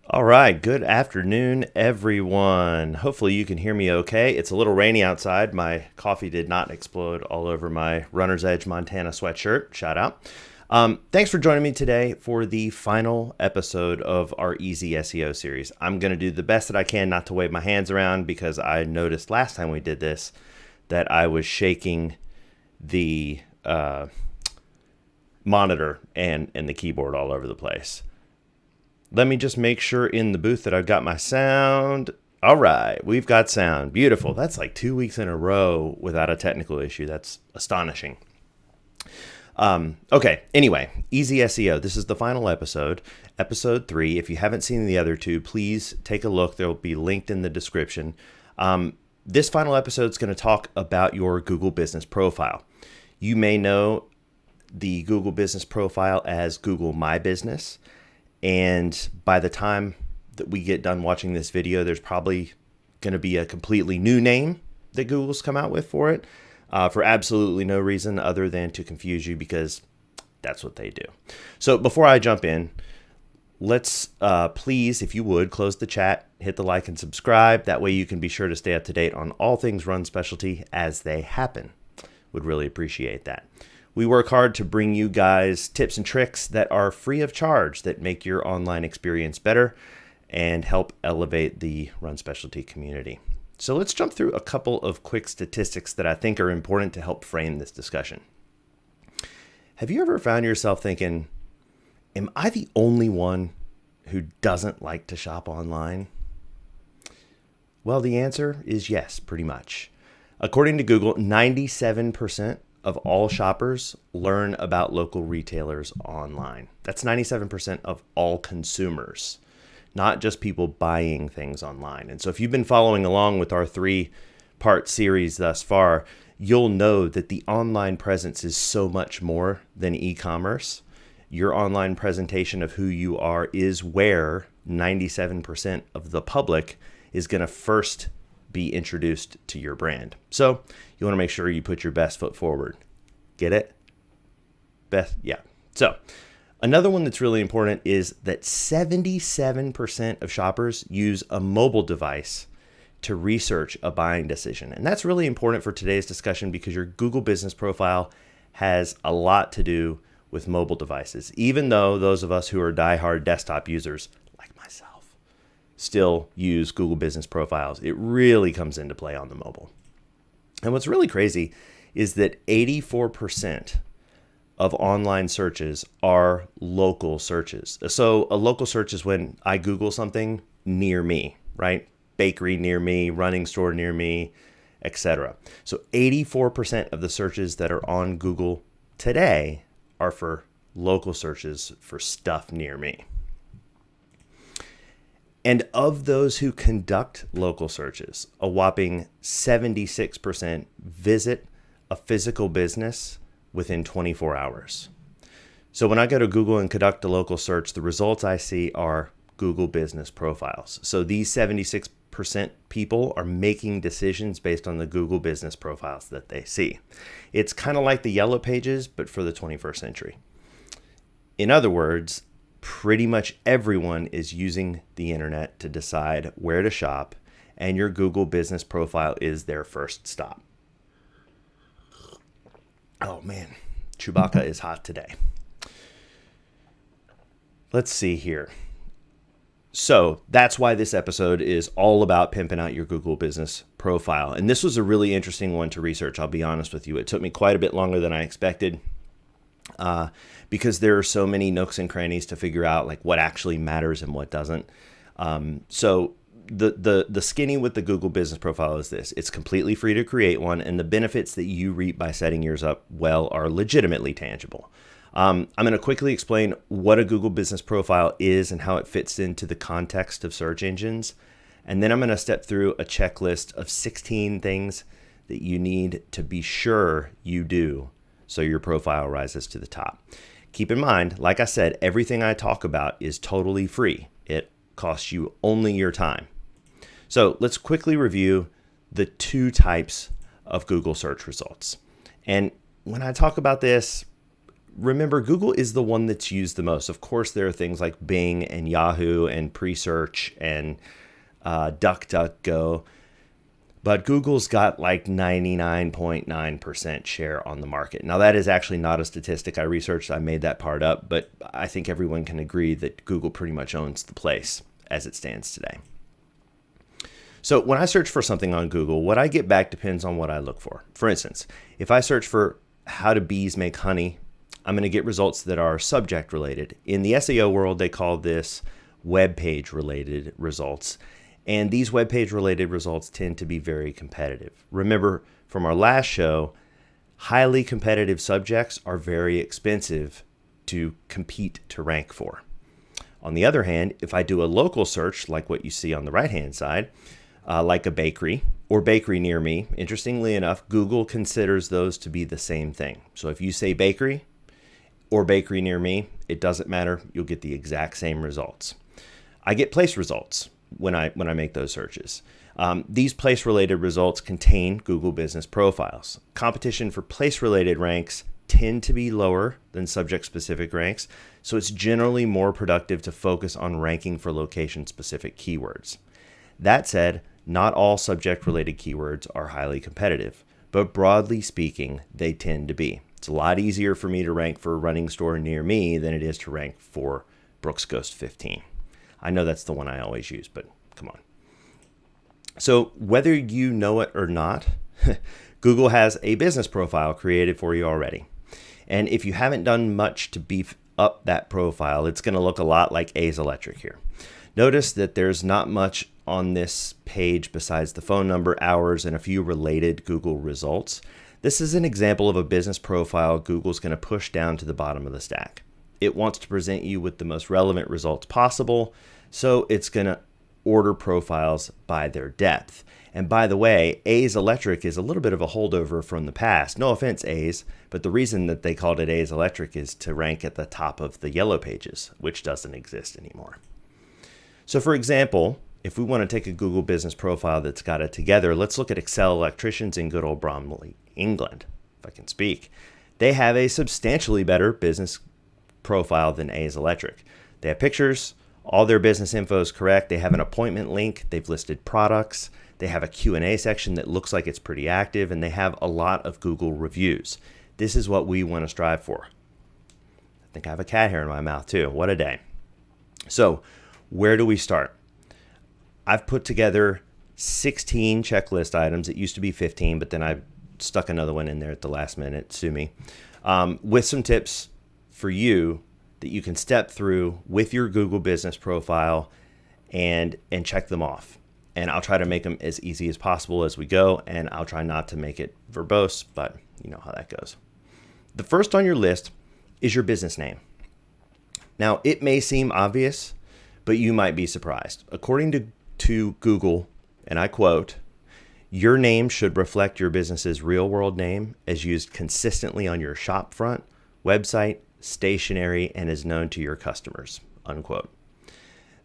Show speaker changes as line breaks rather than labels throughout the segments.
All right, good afternoon, everyone. Hopefully you can hear me okay. It's a little rainy outside. My coffee did not explode all over my Runner's Edge Montana sweatshirt. Shout out. Thanks for joining me today for the final episode of our Easy SEO series. I'm going to do the best that I can not to wave my hands around because I noticed last time we did this that I was shaking the monitor and the keyboard all over the place. Let me just make sure in the booth that I've got my sound. All right, we've got sound. Beautiful. That's like 2 weeks in a row without a technical issue. That's astonishing. Okay, anyway, Easy SEO. This is the final episode, episode 3. If you haven't seen the other two, please take a look. They'll be linked in the description. This final episode is going to talk about your Google Business Profile. You may know the Google Business Profile as Google MyBusiness. And by the time that we get done watching this video, there's probably going to be a completely new name that Google's come out with for it, for absolutely no reason other than to confuse you, because that's what they do. So before I jump in, let's please, if you would, close the chat, hit the like and subscribe. That way you can be sure to stay up to date on all things Run Specialty as they happen. Would really appreciate that. We work hard to bring you guys tips and tricks that are free of charge that make your online experience better and help elevate the Run Specialty community. So let's jump through a couple of quick statistics that I think are important to help frame this discussion. Have you ever found yourself thinking, am I the only one who doesn't like to shop online? Well, the answer is yes, pretty much. According to Google, 97% of all shoppers learn about local retailers online. That's 97% of all consumers, not just people buying things online. And so if you've been following along with our 3-part series thus far, you'll know that the online presence is so much more than e-commerce. Your online presentation of who you are is where 97% of the public is going to first be introduced to your brand. So you want to make sure you put your best foot forward. Get it? Best? Yeah. So another one that's really important is that 77% of shoppers use a mobile device to research a buying decision. And that's really important for today's discussion because your Google Business Profile has a lot to do with mobile devices, even though those of us who are diehard desktop users, like myself, still use Google Business Profiles. It really comes into play on the mobile. And what's really crazy is that 84% of online searches are local searches. So a local search is when I Google something near me, right? Bakery near me, running store near me, etc. So 84% of the searches that are on Google today are for local searches for stuff near me. And of those who conduct local searches, a whopping 76% visit a physical business within 24 hours. So when I go to Google and conduct a local search, the results I see are Google Business Profiles. So these 76% people are making decisions based on the Google Business Profiles that they see. It's kind of like the Yellow Pages, but for the 21st century. In other words, pretty much everyone is using the internet to decide where to shop, and your Google Business Profile is their first stop. Oh man, Chewbacca is hot today. Let's see here. So that's why this episode is all about pimping out your Google Business Profile. And this was a really interesting one to research, I'll be honest with you. It took me quite a bit longer than I expected. Because there are so many nooks and crannies to figure out like what actually matters and what doesn't. So the skinny with the Google Business Profile is this: it's completely free to create one, and the benefits that you reap by setting yours up well are legitimately tangible. I'm going to quickly explain what a Google Business Profile is and how it fits into the context of search engines. And then I'm going to step through a checklist of 16 things that you need to be sure you do so your profile rises to the top. Keep in mind, like I said, everything I talk about is totally free. It costs you only your time. So let's quickly review the 2 types of Google search results. And when I talk about this, remember, Google is the one that's used the most. Of course, there are things like Bing and Yahoo and Presearch and DuckDuckGo, but Google's got like 99.9% share on the market. Now, that is actually not a statistic I researched. I made that part up, but I think everyone can agree that Google pretty much owns the place as it stands today. So when I search for something on Google, what I get back depends on what I look for. For instance, if I search for how do bees make honey, I'm going to get results that are subject related. In the SEO world, they call this web page related results. And these web page related results tend to be very competitive. Remember from our last show, highly competitive subjects are very expensive to compete to rank for. On the other hand, if I do a local search like what you see on the right-hand side, like a bakery or bakery near me, interestingly enough, Google considers those to be the same thing. So if you say bakery or bakery near me, it doesn't matter. You'll get the exact same results. I get place results when I make those searches. These place-related results contain Google Business profiles. Competition for place-related ranks tend to be lower than subject-specific ranks, so it's generally more productive to focus on ranking for location-specific keywords. That said, not all subject-related keywords are highly competitive, but broadly speaking, they tend to be. It's a lot easier for me to rank for a running store near me than it is to rank for Brooks Ghost 15. I know that's the one I always use, but come on. So whether you know it or not, Google has a business profile created for you already. And if you haven't done much to beef up that profile, it's going to look a lot like A's Electric here. Notice that there's not much on this page besides the phone number, hours, and a few related Google results. This is an example of a business profile Google's going to push down to the bottom of the stack. It wants to present you with the most relevant results possible, so it's going to order profiles by their depth. And by the way, A's Electric is a little bit of a holdover from the past. No offense, A's, but the reason that they called it A's Electric is to rank at the top of the yellow pages, which doesn't exist anymore. So for example, if we want to take a Google business profile that's got it together, let's look at Excel Electricians in good old Bromley, England, if I can speak. They have a substantially better business profile than A's Electric. They have pictures, all their business info is correct. They have an appointment link. They've listed products. They have a Q&A section that looks like it's pretty active, and they have a lot of Google reviews. This is what we want to strive for. I think I have a cat hair in my mouth too. What a day. So where do we start? I've put together 16 checklist items. It used to be 15, but then I stuck another one in there at the last minute. Sue me. With some tips for you that you can step through with your Google business profile and check them off. And I'll try to make them as easy as possible as we go, and I'll try not to make it verbose, but you know how that goes. The first on your list is your business name. Now, it may seem obvious, but you might be surprised. According to Google, and I quote, "Your name should reflect your business's real-world name as used consistently on your shop front, website, stationery, and is known to your customers," unquote.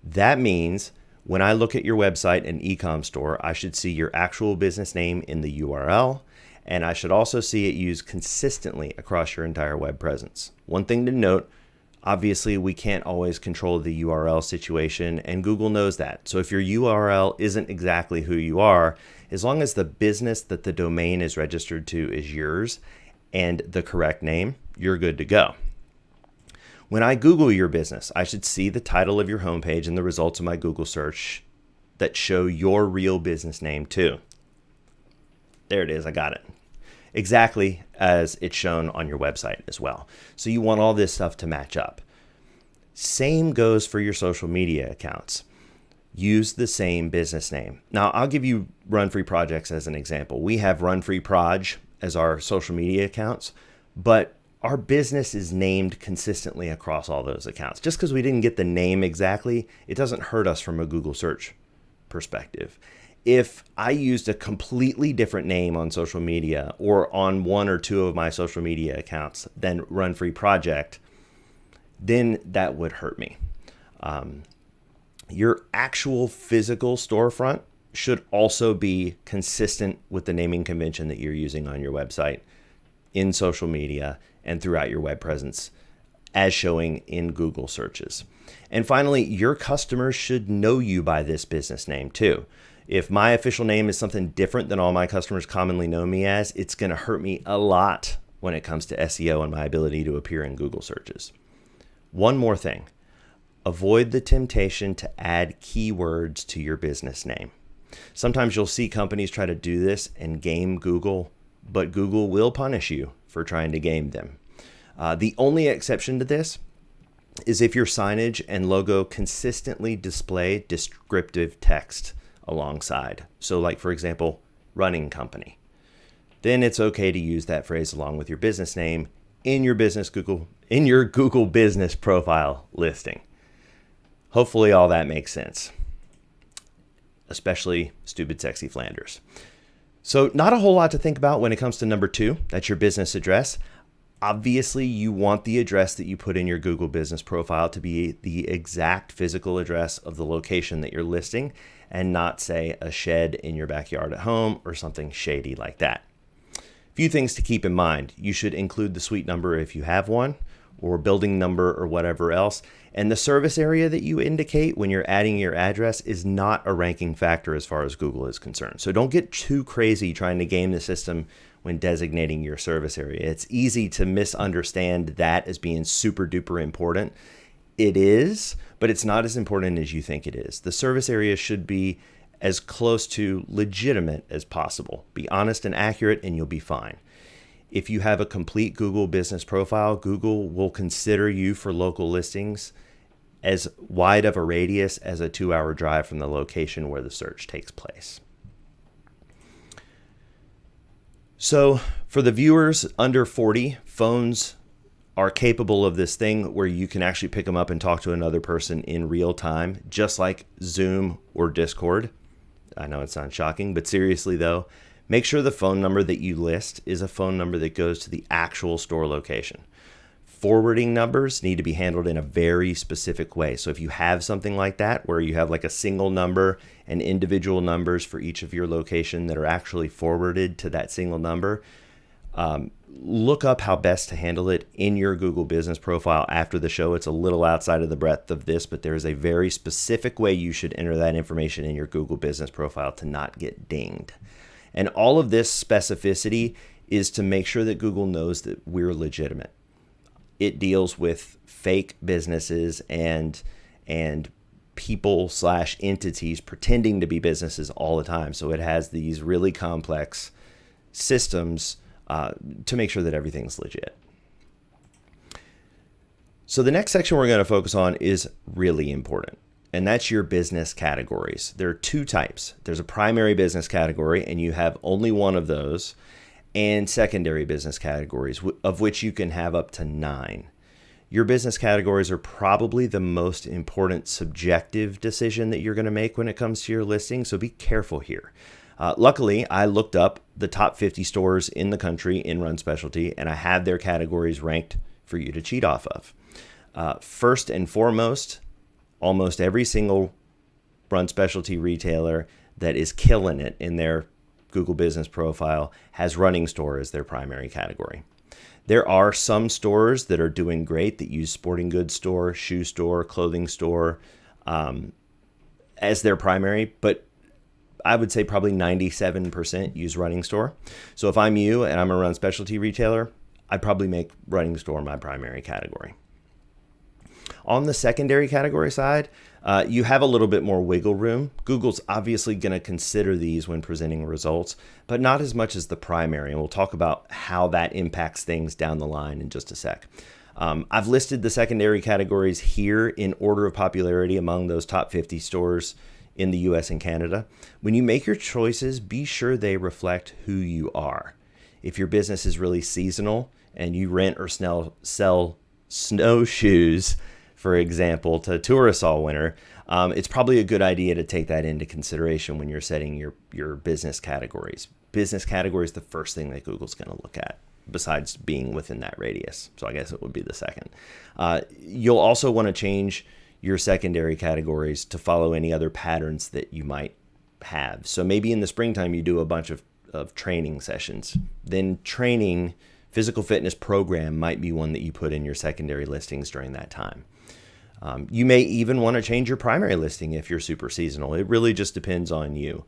That means when I look at your website and e-com store, I should see your actual business name in the URL, and I should also see it used consistently across your entire web presence. One thing to note, obviously we can't always control the URL situation, and Google knows that. So if your URL isn't exactly who you are, as long as the business that the domain is registered to is yours and the correct name, you're good to go. When I Google your business, I should see the title of your homepage and the results of my Google search that show your real business name too. There it is, I got it. Exactly as it's shown on your website as well. So you want all this stuff to match up. Same goes for your social media accounts. Use the same business name. Now, I'll give you Run Free Projects as an example. We have Run Free Proj as our social media accounts, but our business is named consistently across all those accounts. Just because we didn't get the name exactly, it doesn't hurt us from a Google search perspective. If I used a completely different name on social media or on one or two of my social media accounts than Run Free Project, then that would hurt me. Your actual physical storefront should also be consistent with the naming convention that you're using on your website. in social media and throughout your web presence as showing in Google searches. And finally, your customers should know you by this business name too. If my official name is something different than all my customers commonly know me as, it's going to hurt me a lot when it comes to SEO and my ability to appear in Google searches. One more thing, avoid the temptation to add keywords to your business name. Sometimes you'll see companies try to do this and game Google, but Google will punish you for trying to game them. The only exception to this is if your signage and logo consistently display descriptive text alongside. So like, for example, running company. Then it's okay to use that phrase along with your business name in your Google business profile listing. Hopefully all that makes sense, especially stupid sexy Flanders. So not a whole lot to think about when it comes to number 2, that's your business address. Obviously, you want the address that you put in your Google business profile to be the exact physical address of the location that you're listing and not, say, a shed in your backyard at home or something shady like that. A few things to keep in mind. You should include the suite number if you have one, or building number or whatever else. And the service area that you indicate when you're adding your address is not a ranking factor as far as Google is concerned. So don't get too crazy trying to game the system when designating your service area. It's easy to misunderstand that as being super duper important. It is, but it's not as important as you think it is. The service area should be as close to legitimate as possible. Be honest and accurate and you'll be fine. If you have a complete Google business profile, Google will consider you for local listings as wide of a radius as a 2-hour drive from the location where the search takes place. So for the viewers under 40, phones are capable of this thing where you can actually pick them up and talk to another person in real time, just like Zoom or Discord. I know it sounds shocking, but seriously though, make sure the phone number that you list is a phone number that goes to the actual store location. Forwarding numbers need to be handled in a very specific way. So if you have something like that, where you have like a single number and individual numbers for each of your location that are actually forwarded to that single number, look up how best to handle it in your Google business profile after the show. It's a little outside of the breadth of this, but there is a very specific way you should enter that information in your Google business profile to not get dinged. And all of this specificity is to make sure that Google knows that we're legitimate. It deals with fake businesses and people/entities pretending to be businesses all the time. So it has these really complex systems to make sure that everything's legit. So the next section we're going to focus on is really important, and that's your business categories. There are 2 types. There's a primary business category, and you have only one of those, and secondary business categories, of which you can have up to 9. Your business categories are probably the most important subjective decision that you're going to make when it comes to your listing, so be careful here. Luckily, I looked up the top 50 stores in the country in run specialty, and I have their categories ranked for you to cheat off of. First and foremost, almost every single run specialty retailer that is killing it in their Google business profile has running store as their primary category. There are some stores that are doing great that use sporting goods store, shoe store, clothing store as their primary, but I would say probably 97% use running store. So if I'm you and I'm a run specialty retailer, I'd probably make running store my primary category. On the secondary category side, you have a little bit more wiggle room. Google's obviously going to consider these when presenting results, but not as much as the primary. And we'll talk about how that impacts things down the line in just a sec. I've listed the secondary categories here in order of popularity among those top 50 stores in the US and Canada. When you make your choices, be sure they reflect who you are. If your business is really seasonal and you rent or sell snowshoes, for example, to tourists all winter, it's probably a good idea to take that into consideration when you're setting your business categories. Business category is the first thing that Google's going to look at, besides being within that radius. So I guess it would be the second. You'll also want to change your secondary categories to follow any other patterns that you might have. So maybe in the springtime, you do a bunch of training sessions. Then training Physical fitness program might be one that you put in your secondary listings during that time. You may even want to change your primary listing if you're super seasonal. It really just depends on you.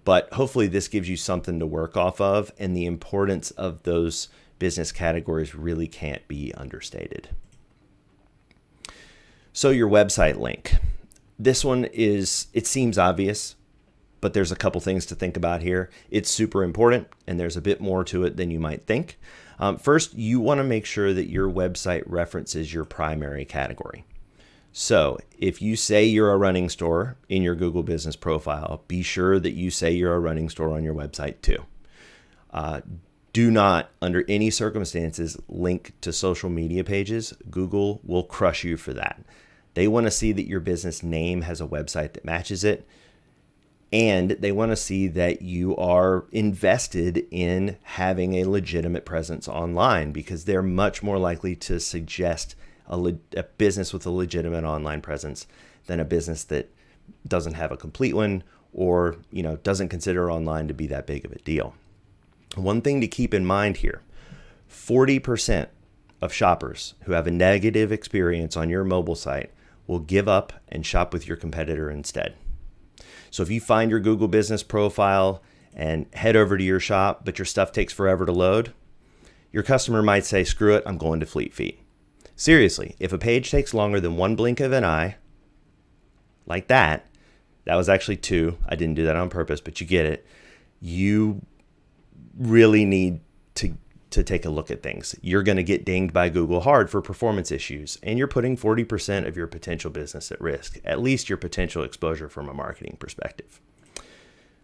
But hopefully this gives you something to work off of, and the importance of those business categories really can't be understated. So your website link. This one it seems obvious, but there's a couple things to think about here. It's super important, and there's a bit more to it than you might think. First, you want to make sure that your website references your primary category. So if you say you're a running store in your Google Business profile, be sure that you say you're a running store on your website too. Do not, under any circumstances, link to social media pages. Google will crush you for that. They want to see that your business name has a website that matches it, and they want to see that you are invested in having a legitimate presence online, because they're much more likely to suggest a business with a legitimate online presence than a business that doesn't have a complete one, or doesn't consider online to be that big of a deal. One thing to keep in mind here, 40% of shoppers who have a negative experience on your mobile site will give up and shop with your competitor instead. So if you find your Google Business profile and head over to your shop, but your stuff takes forever to load, your customer might say, screw it, I'm going to Fleet Feet. Seriously, if a page takes longer than one blink of an eye, like that was actually 2. I didn't do that on purpose, but you get it. You really need to take a look at things. You're going to get dinged by Google hard for performance issues, and you're putting 40% of your potential business at risk, at least your potential exposure from a marketing perspective. A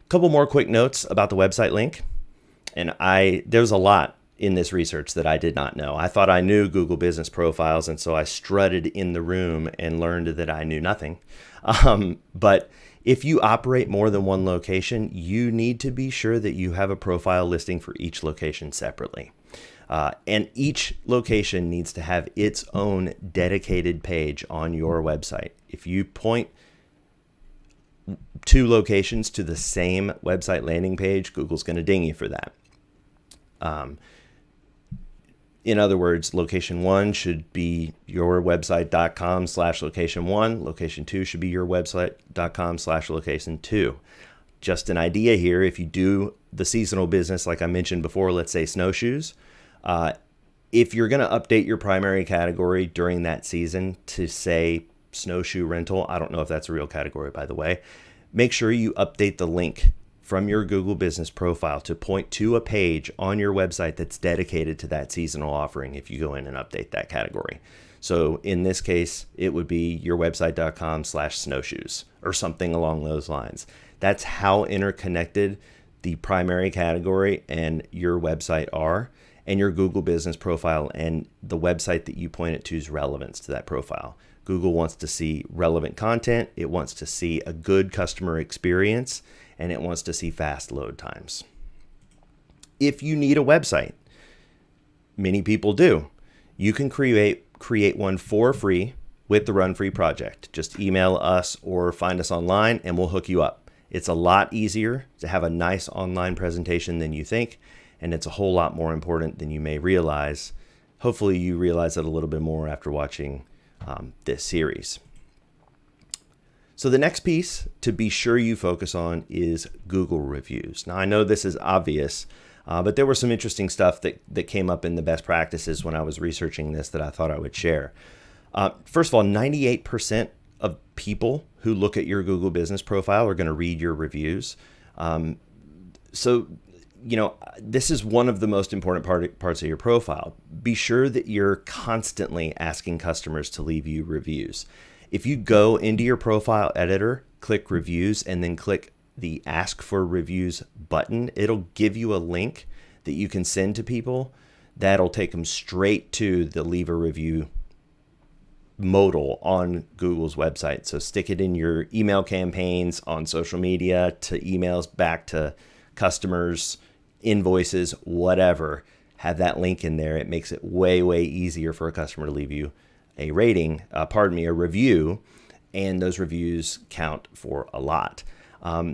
couple more quick notes about the website link. And there's a lot in this research that I did not know. I thought I knew Google Business profiles, and so I strutted in the room and learned that I knew nothing. But if you operate more than one location, you need to be sure that you have a profile listing for each location separately. And each location needs to have its own dedicated page on your website. If you point 2 locations to the same website landing page, Google's going to ding you for that. In other words, location 1 should be yourwebsite.com/location 1. Location 2 should be yourwebsite.com/location 2. Just an idea here, if you do the seasonal business, like I mentioned before, let's say snowshoes, if you're going to update your primary category during that season to say snowshoe rental, I don't know if that's a real category, by the way, make sure you update the link from your Google Business profile to point to a page on your website that's dedicated to that seasonal offering if you go in and update that category. So in this case, it would be yourwebsite.com/snowshoes or something along those lines. That's how interconnected the primary category and your website are, and your Google Business profile and the website that you point it to's relevance to that profile. Google wants to see relevant content. It wants to see a good customer experience, and it wants to see fast load times. If you need a website, many people do, you can create one for free with the Run Free project. Just email us or find us online and we'll hook you up. It's a lot easier to have a nice online presentation than you think, and it's a whole lot more important than you may realize. Hopefully you realize that a little bit more after watching this series. So the next piece to be sure you focus on is Google reviews. Now I know this is obvious, but there was some interesting stuff that came up in the best practices when I was researching this that I thought I would share. First of all, 98% of people who look at your Google Business profile are going to read your reviews. So, this is one of the most important parts of your profile. Be sure that you're constantly asking customers to leave you reviews. If you go into your profile editor, click reviews, and then click the ask for reviews button, it'll give you a link that you can send to people. That'll take them straight to the leave a review modal on Google's website. So stick it in your email campaigns, on social media, to emails back to customers, invoices, whatever. Have that link in there. It makes it way, way easier for a customer to leave you a review, and those reviews count for a lot.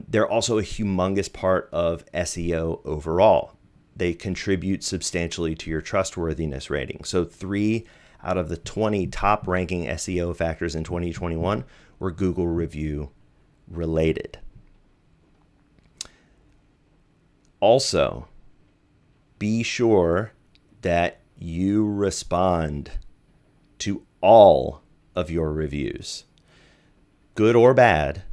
They're also a humongous part of SEO overall. they contribute substantially to your trustworthiness rating. So 3 out of the 20 top ranking SEO factors in 2021 were Google review related. Also, be sure that you respond to all of your reviews, good or bad.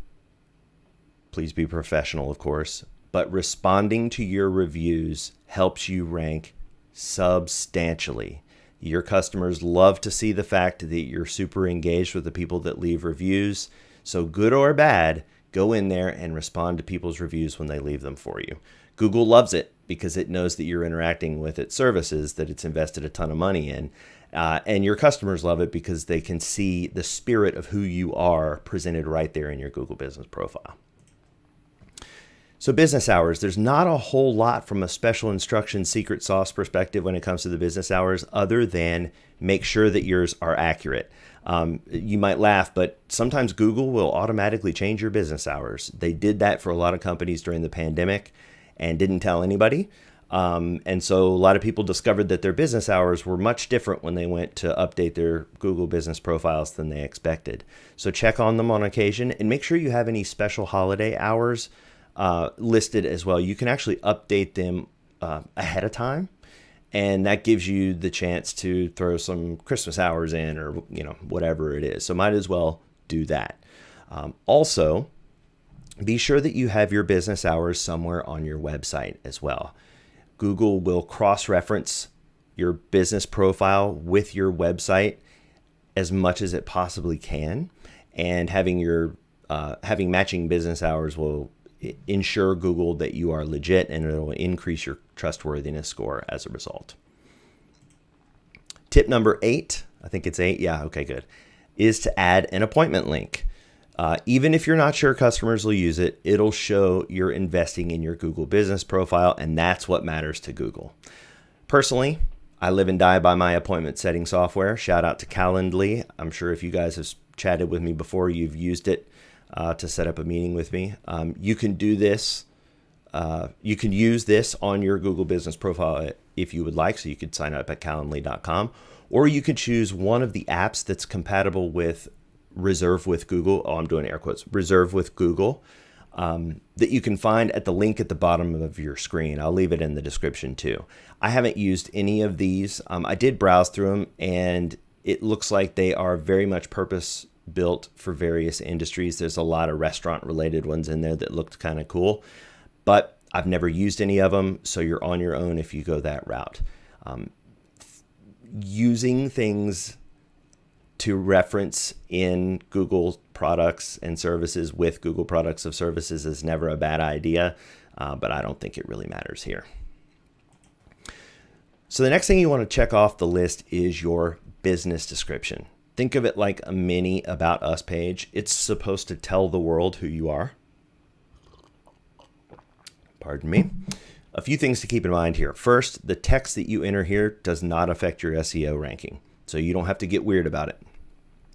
Please be professional, of course, but responding to your reviews helps you rank substantially. Your customers love to see the fact that you're super engaged with the people that leave reviews. So good or bad, go in there and respond to people's reviews when they leave them for you. Google loves it because it knows that you're interacting with its services that it's invested a ton of money in. And your customers love it because they can see the spirit of who you are presented right there in your Google business profile. So business hours, there's not a whole lot from a special instructions secret sauce perspective when it comes to the business hours, other than make sure that yours are accurate. You might laugh, but sometimes Google will automatically change your business hours. They did that for a lot of companies during the pandemic and didn't tell anybody. And so a lot of people discovered that their business hours were much different when they went to update their Google business profiles than they expected. So check on them on occasion and make sure you have any special holiday hours listed as well. You can actually update them ahead of time, and that gives you the chance to throw some Christmas hours in, or whatever it is. So might as well do that. Also, be sure that you have your business hours somewhere on your website as well. Google will cross-reference your business profile with your website as much as it possibly can, and having matching business hours will ensure Google that you are legit, and it will increase your trustworthiness score as a result. Tip number 8, I think it's 8, yeah, okay, good, is to add an appointment link. Even if you're not sure customers will use it, it'll show you're investing in your Google business profile, and that's what matters to Google. Personally, I live and die by my appointment setting software. Shout out to Calendly. I'm sure if you guys have chatted with me before, you've used it to set up a meeting with me. You can do this. You can use this on your Google business profile if you would like. So you could sign up at calendly.com, or you could choose one of the apps that's compatible with Reserve with Google. Oh, I'm doing air quotes. Reserve with Google, that you can find at the link at the bottom of your screen. I'll leave it in the description too. I haven't used any of these. I did browse through them, and it looks like they are very much purpose built for various industries. There's a lot of restaurant related ones in there that looked kind of cool, but I've never used any of them. So you're on your own if you go that route. Using things to reference in Google products and services with Google products of services is never a bad idea, but I don't think it really matters here. So the next thing you want to check off the list is your business description. Think of it like a mini About Us page. It's supposed to tell the world who you are. Pardon me. A few things to keep in mind here. First, the text that you enter here does not affect your SEO ranking, so you don't have to get weird about it.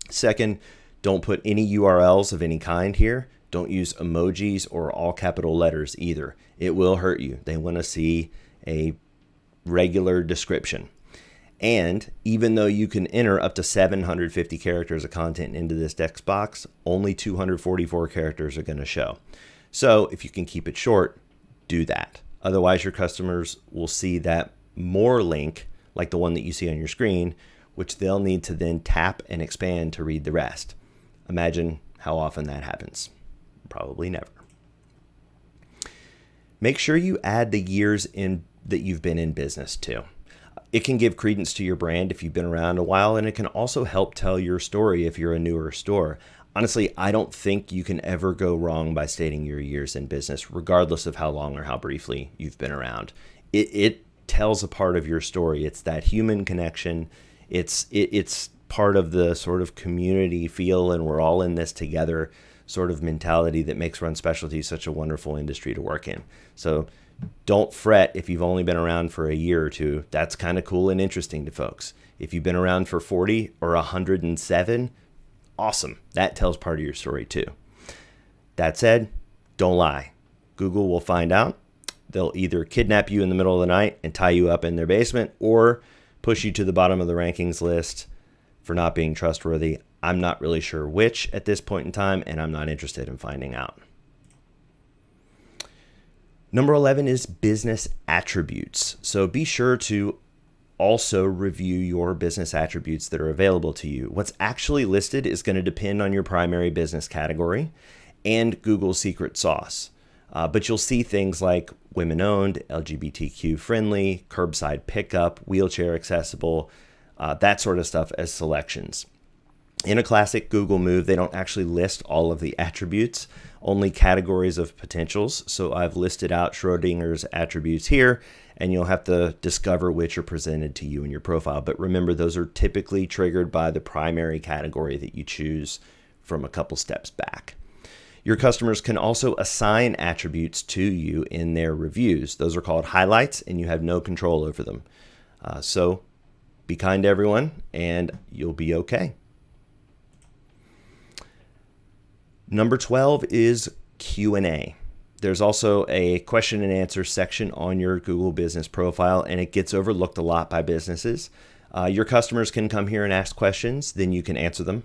Second, don't put any URLs of any kind here. Don't use emojis or all capital letters either. It will hurt you. They want to see a regular description. And even though you can enter up to 750 characters of content into this text box, only 244 characters are going to show. So if you can keep it short, do that. Otherwise, your customers will see that more link, like the one that you see on your screen, which they'll need to then tap and expand to read the rest. Imagine how often that happens. Probably never. Make sure you add the years in that you've been in business too. It can give credence to your brand if you've been around a while, and it can also help tell your story if you're a newer store. Honestly, I don't think you can ever go wrong by stating your years in business, regardless of how long or how briefly you've been around. It tells a part of your story. It's that human connection. It's part of the sort of community feel, and we're all in this together sort of mentality that makes Run Specialty such a wonderful industry to work in. So don't fret if you've only been around for a year or two. That's kind of cool and interesting to folks. If you've been around for 40 or 107, awesome. That tells part of your story too. That said, don't lie. Google will find out They'll either kidnap you in the middle of the night and tie you up in their basement or push you to the bottom of the rankings list for not being trustworthy. I'm not really sure which at this point in time, and I'm not interested in finding out. Number 11 is business attributes. So be sure to also review your business attributes that are available to you. What's actually listed is going to depend on your primary business category and Google's secret sauce. But you'll see things like women-owned, LGBTQ friendly, curbside pickup, wheelchair accessible, that sort of stuff as selections. In a classic Google move, they don't actually list all of the attributes, only categories of potentials. So I've listed out Schrodinger's attributes here, and you'll have to discover which are presented to you in your profile. But remember, those are typically triggered by the primary category that you choose from a couple steps back. Your customers can also assign attributes to you in their reviews. Those are called highlights, and you have no control over them. So be kind to everyone, and you'll be okay. Number 12 is Q&A. There's also a question and answer section on your Google business profile, and it gets overlooked a lot by businesses. Your customers can come here and ask questions, then you can answer them.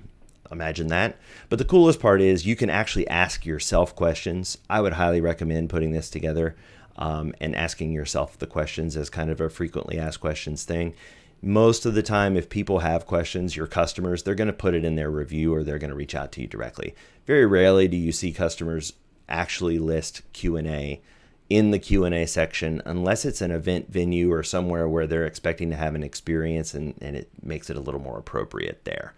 Imagine that. But the coolest part is you can actually ask yourself questions. I would highly recommend putting this together and asking yourself the questions as kind of a frequently asked questions thing. Most of the time, if people have questions, your customers, they're going to put it in their review or they're going to reach out to you directly. Very rarely do you see customers actually list Q&A in the Q&A section unless it's an event venue or somewhere where they're expecting to have an experience, and it makes it a little more appropriate there.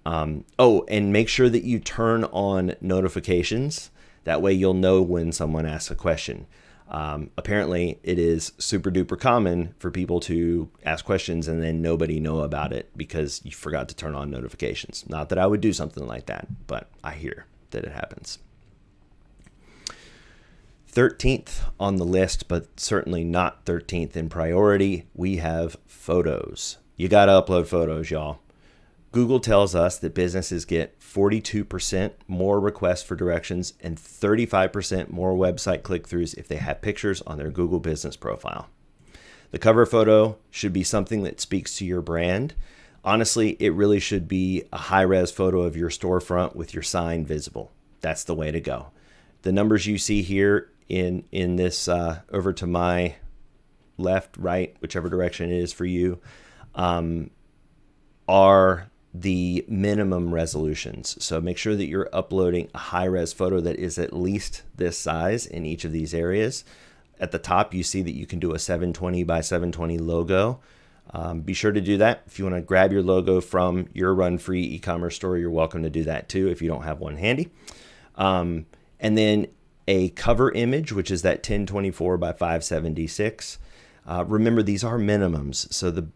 And make sure that you turn on notifications. That way you'll know when someone asks a question. Apparently it is super duper common for people to ask questions and then nobody know about it because you forgot to turn on notifications. Not that I would do something like that, but I hear that it happens. 13th on the list, but certainly not 13th in priority, we have photos. You got to upload photos, y'all. Google tells us that businesses get 42% more requests for directions and 35% more website click-throughs if they have pictures on their Google business profile. The cover photo should be something that speaks to your brand. Honestly, it really should be a high-res photo of your storefront with your sign visible. That's the way to go. The numbers you see here in this over to my left, right, whichever direction it is for you, are the minimum resolutions. So make sure that you're uploading a high-res photo that is at least this size in each of these areas. At the top, you see that you can do a 720 by 720 logo. Be sure to do that. If you want to grab your logo from your Run Free e-commerce store, you're welcome to do that too if you don't have one handy. And then a cover image, which is that 1024 by 576. Remember, these are minimums. So the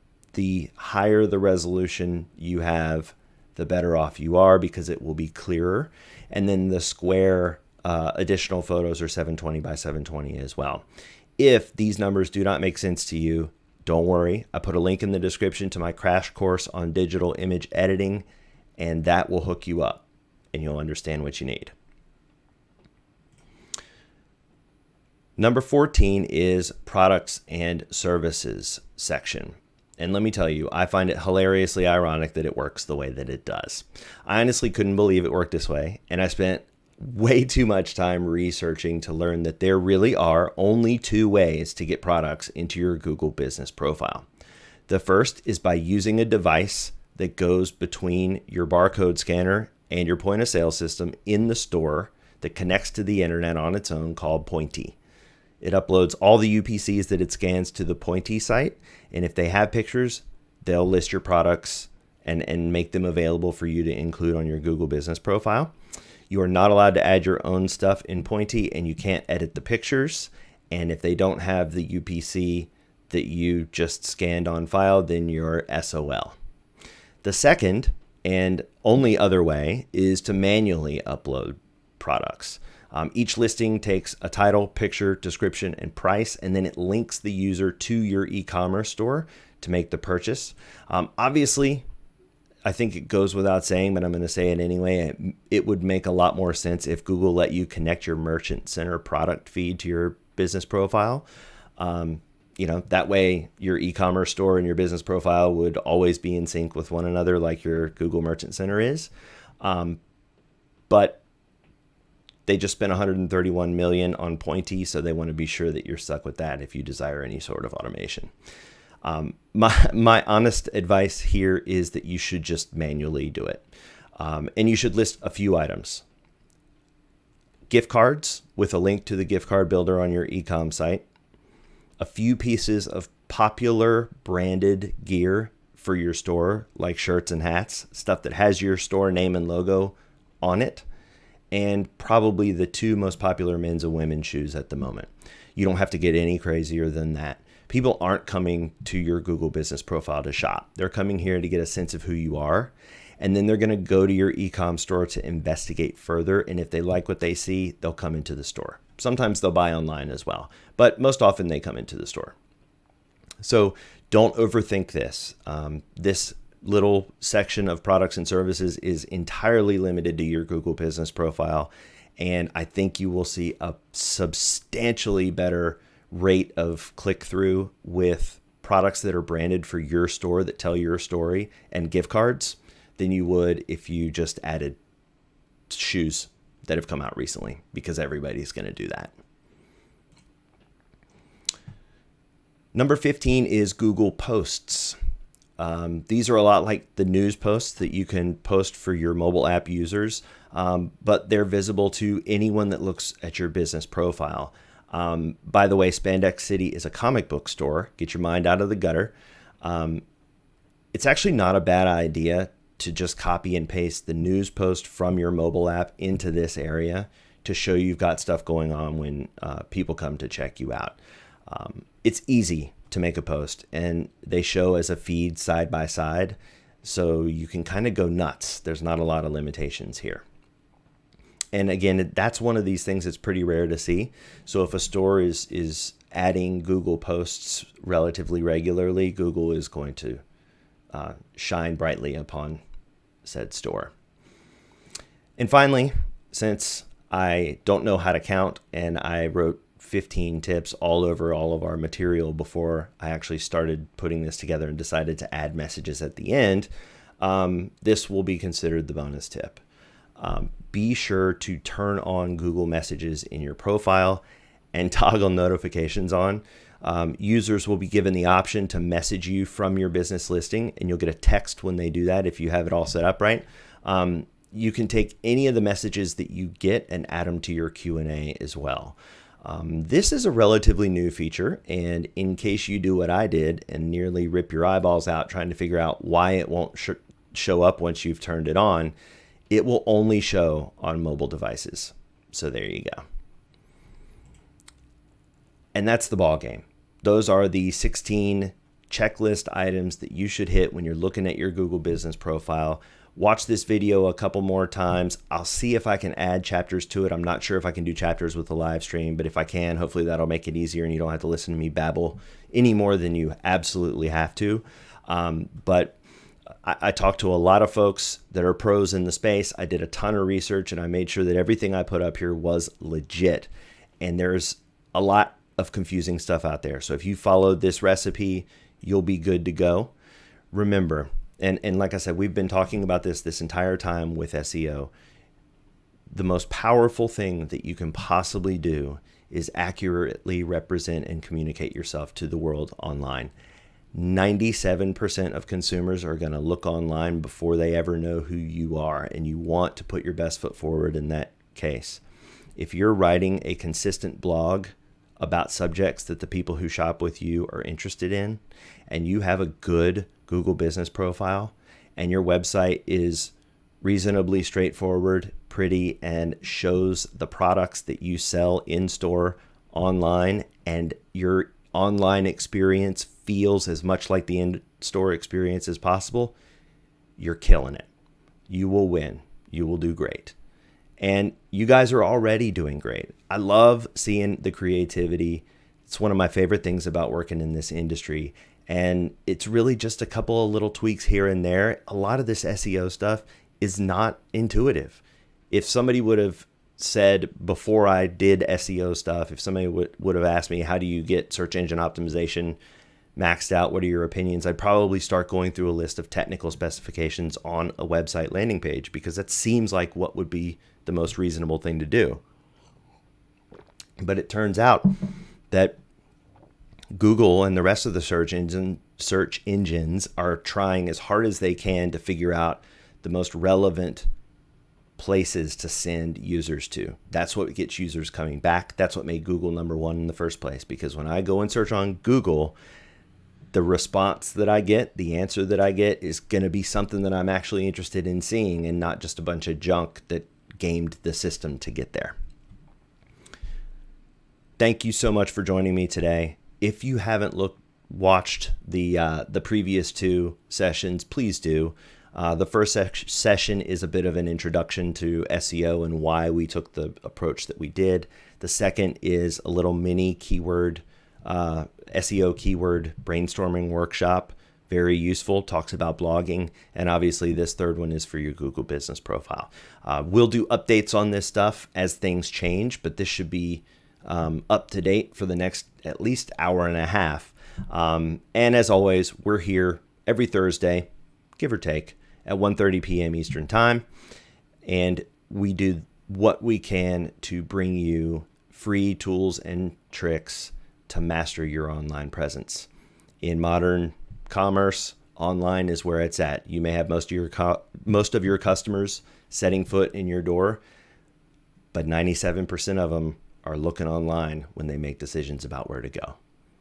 higher the resolution you have, the better off you are because it will be clearer. And then the square additional photos are 720 by 720 as well. If these numbers do not make sense to you, don't worry. I put a link in the description to my crash course on digital image editing, and that will hook you up and you'll understand what you need. Number 14 is products and services section. And let me tell you, I find it hilariously ironic that it works the way that it does. I honestly couldn't believe it worked this way, and I spent way too much time researching to learn that there really are only two ways to get products into your Google business profile. The first is by using a device that goes between your barcode scanner and your point of sale system in the store that connects to the internet on its own, called Pointy. It uploads all the UPCs that it scans to the Pointy site, and if they have pictures, they'll list your products and make them available for you to include on your Google business profile. You are not allowed to add your own stuff in Pointy, and you can't edit the pictures. And if they don't have the UPC that you just scanned on file, then you're SOL. The second and only other way is to manually upload products. Each listing takes a title, picture, description, and price, and then it links the user to your e-commerce store to make the purchase. Obviously, I think it goes without saying, but I'm going to say it anyway. It would make a lot more sense if Google let you connect your Merchant Center product feed to your business profile. That way your e-commerce store and your business profile would always be in sync with one another like your Google Merchant Center is. But they just spent $131 million on Pointy, so they want to be sure that you're stuck with that if you desire any sort of automation. My honest advice here is that you should just manually do it. And you should list a few items. Gift cards with a link to the gift card builder on your e-com site. A few pieces of popular branded gear for your store, like shirts and hats, stuff that has your store name and logo on it. And probably the two most popular men's and women's shoes at the moment. You don't have to get any crazier than that. People aren't coming to your Google business profile to shop. They're coming here to get a sense of who you are. And then they're going to go to your e-com store to investigate further. And if they like what they see, they'll come into the store. Sometimes they'll buy online as well, but most often they come into the store. So don't overthink this. This little section of products and services is entirely limited to your Google business profile. And I think you will see a substantially better rate of click-through with products that are branded for your store that tell your story and gift cards than you would if you just added shoes that have come out recently, because everybody's going to do that. Number 15 is Google Posts. These are a lot like the news posts that you can post for your mobile app users, but they're visible to anyone that looks at your business profile. By the way, Spandex City is a comic book store. Get your mind out of the gutter. It's actually not a bad idea to just copy and paste the news post from your mobile app into this area to show you've got stuff going on when people come to check you out. It's easy to make a post, and they show as a feed side by side, so you can kind of go nuts. There's not a lot of limitations here. And again, that's one of these things that's pretty rare to see. So if a store is adding Google posts relatively regularly, Google is going to shine brightly upon said store. And finally, since I don't know how to count and I wrote 15 tips all over all of our material before I actually started putting this together and decided to add messages at the end, this will be considered the bonus tip. Be sure to turn on Google Messages in your profile and toggle notifications on. Users will be given the option to message you from your business listing, and you'll get a text when they do that if you have it all set up right. You can take any of the messages that you get and add them to your Q&A as well. This is a relatively new feature, and in case you do what I did and nearly rip your eyeballs out trying to figure out why it won't show up once you've turned it on, it will only show on mobile devices. So there you go. And that's the ball game. Those are the 16 checklist items that you should hit when you're looking at your Google business profile. Watch this video a couple more times. I'll see if I can add chapters to it. I'm not sure if I can do chapters with the live stream, but if I can, hopefully that'll make it easier and you don't have to listen to me babble any more than you absolutely have to. But I talked to a lot of folks that are pros in the space. I did a ton of research and I made sure that everything I put up here was legit. And there's a lot of confusing stuff out there. So if you followed this recipe, you'll be good to go. Remember, and like I said, we've been talking about this entire time with SEO. The most powerful thing that you can possibly do is accurately represent and communicate yourself to the world online. 97% of consumers are going to look online before they ever know who you are, and you want to put your best foot forward in that case. If you're writing a consistent blog about subjects that the people who shop with you are interested in, and you have a good Google business profile, and your website is reasonably straightforward, pretty, and shows the products that you sell in store online, and your online experience feels as much like the in-store experience as possible, you're killing it. You will win. You will do great. And you guys are already doing great. I love seeing the creativity. It's one of my favorite things about working in this industry. And it's really just a couple of little tweaks here and there. A lot of this SEO stuff is not intuitive. If somebody would have said before I did SEO stuff, if somebody would have asked me, how do you get search engine optimization maxed out? What are your opinions? I'd probably start going through a list of technical specifications on a website landing page, because that seems like what would be the most reasonable thing to do. But it turns out that Google and the rest of the search engines are trying as hard as they can to figure out the most relevant places to send users to. That's what gets users coming back. That's what made Google #1 in the first place, because when I go and search on Google, the response that I get, the answer that I get, is going to be something that I'm actually interested in seeing, and not just a bunch of junk that gamed the system to get there. Thank you so much for joining me today. If you haven't watched the previous 2 sessions, please do. The first session is a bit of an introduction to SEO and why we took the approach that we did. The second is a little mini keyword SEO keyword brainstorming workshop. Very useful, talks about blogging. And obviously this third one is for your Google business profile. We'll do updates on this stuff as things change, but this should be up to date for the next at least hour and a half. And as always, we're here every Thursday, give or take, at 1:30 p.m. Eastern Time. And we do what we can to bring you free tools and tricks to master your online presence. In modern commerce, online is where it's at. You may have most of your customers setting foot in your door, but 97% of them are looking online when they make decisions about where to go.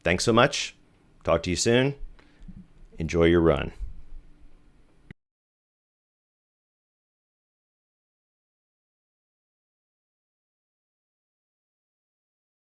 Thanks so much. Talk to you soon. Enjoy your run.